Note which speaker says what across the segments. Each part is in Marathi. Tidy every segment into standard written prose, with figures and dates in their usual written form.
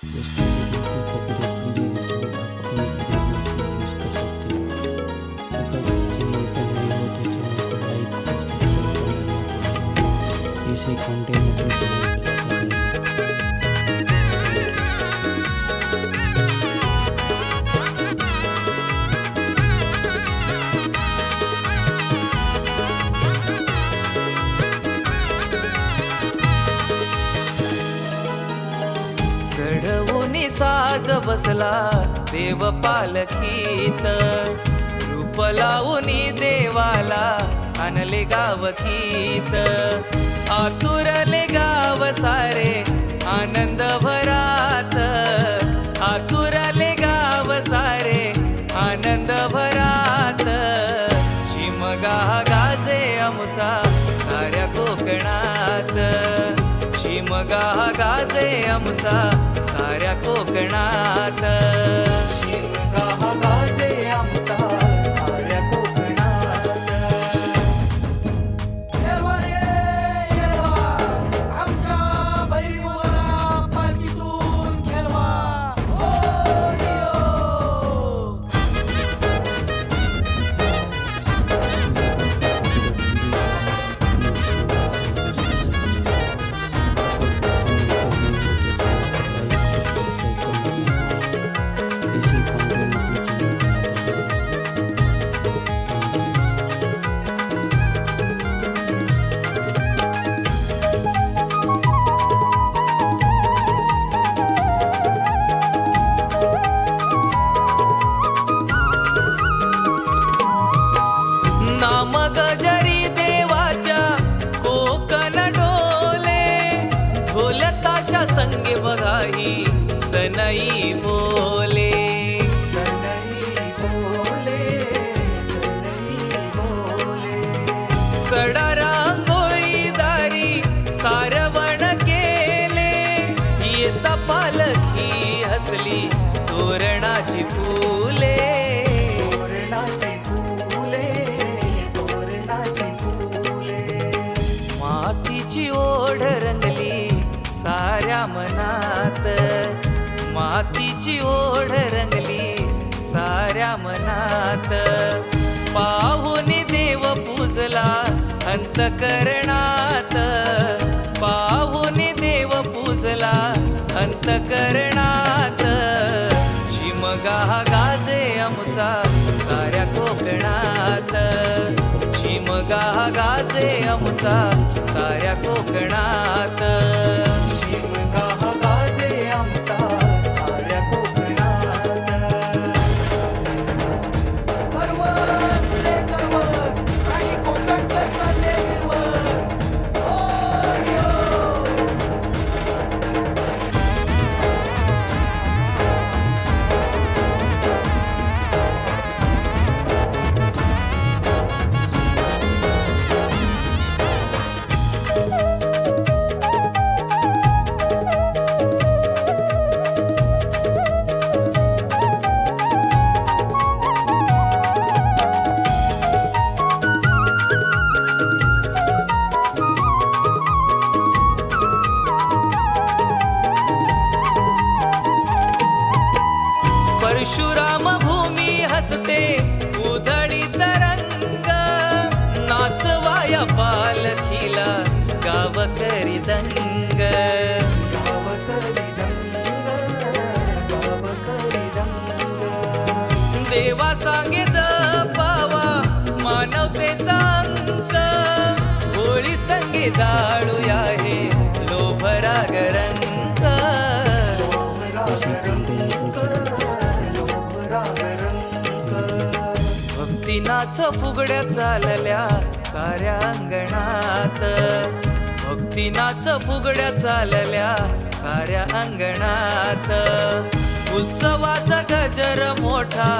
Speaker 1: जिसको कि बिल्कुल कॉपीराइट फ्री है, इसलिए आप अपनी वीडियो में इसे यूज़ कर सकते हो। अगर चैनल पर नए हो तो चैनल को लाइक और सब्सक्राइब करना ना भूलें। ऐसे कंटेंट अपने चैनल पर आते रहेंगे।
Speaker 2: चढवुनी साज बसला देव पालखीत, रूप लावुनी देवाला आणले गावकीत, आतुरले गाव सारे आनंद भरात, आतुरले गाव सारे आनंद भरात, शिमगा गाजे आमचा साऱ्या कोकणात, शिमगा गाजे आमचा साऱ्या कोकणात, शिमगा गाजे आमचा साऱ्या कोकणात. येरवा रे येरवा, आमच्या बैरीमुळा पालखीतून खेळवा, हो यो. नाम गजरी देवाच्या कोकण डोले, ढोल ताशा संगे बघाही सनई बोले, सनई बोले, सनई बोले. सडा रांगोळी दारी सारवण केले, येता पालखी हसली तोरणाची फुले, तोरणाची फुले, तोरणाची फुले. मातीची ओढ रंगली साऱ्या मनात, मातीची ओढ रंगली साऱ्या मनात, पाहुनी देव पूजला अंतकरणात, पाहुनी देव पूजला अंतकरणात, शिमगा गाजे आमचा साऱ्या कोकणात, शिमगा गाजे आमचा साऱ्या कोकणात, शिमगा गाजे आमचा साऱ्या कोकणात. करवत रे करवत, आणि कोकणला चालले हिरवत, हो यो. परशुराम भूमी हसते उधळी तरंग, नाचवाया पालखीला गावकरी दंग, गावकरी दंग, गावकरी दंग. देवा सांगे जपावा मानवतेचा अंक, होळी संगे जाळूया हे लोभराग रंग, भक्तीनाच फुगड्या चालल्या साऱ्या अंगणात, भक्तीनाच फुगड्या चालल्या साऱ्या अंगणात, उत्सवाचा गजर मोठा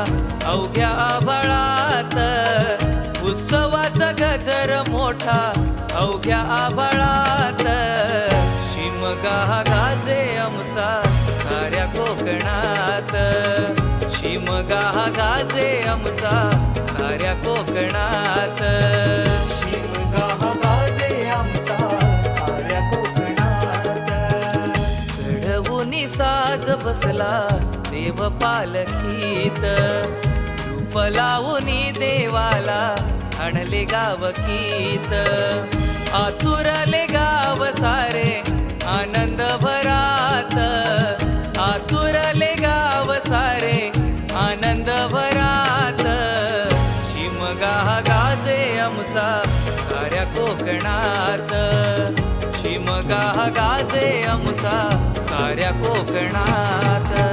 Speaker 2: अवघ्या आभाळात, उत्सवाचा गजर मोठा अवघ्या आभाळात, शिमगा गाजे आमचा साऱ्या कोकणात, शिमगा गाजे आमचा साऱ्या कोकणात, शिमगा गाजे आमचा साऱ्या कोकणात. चढवुनी सा आज बसला देव पालखीत, रूप लावूनी देवाला आणले गावकीत. आतुरले गाव सारे आनंद भरात, आतुरले गाव सारे आनंद भरात. शिमगा गाजे आमचा साऱ्या कोकणात, शिमगा गाजे आमचा साऱ्या कोकणात.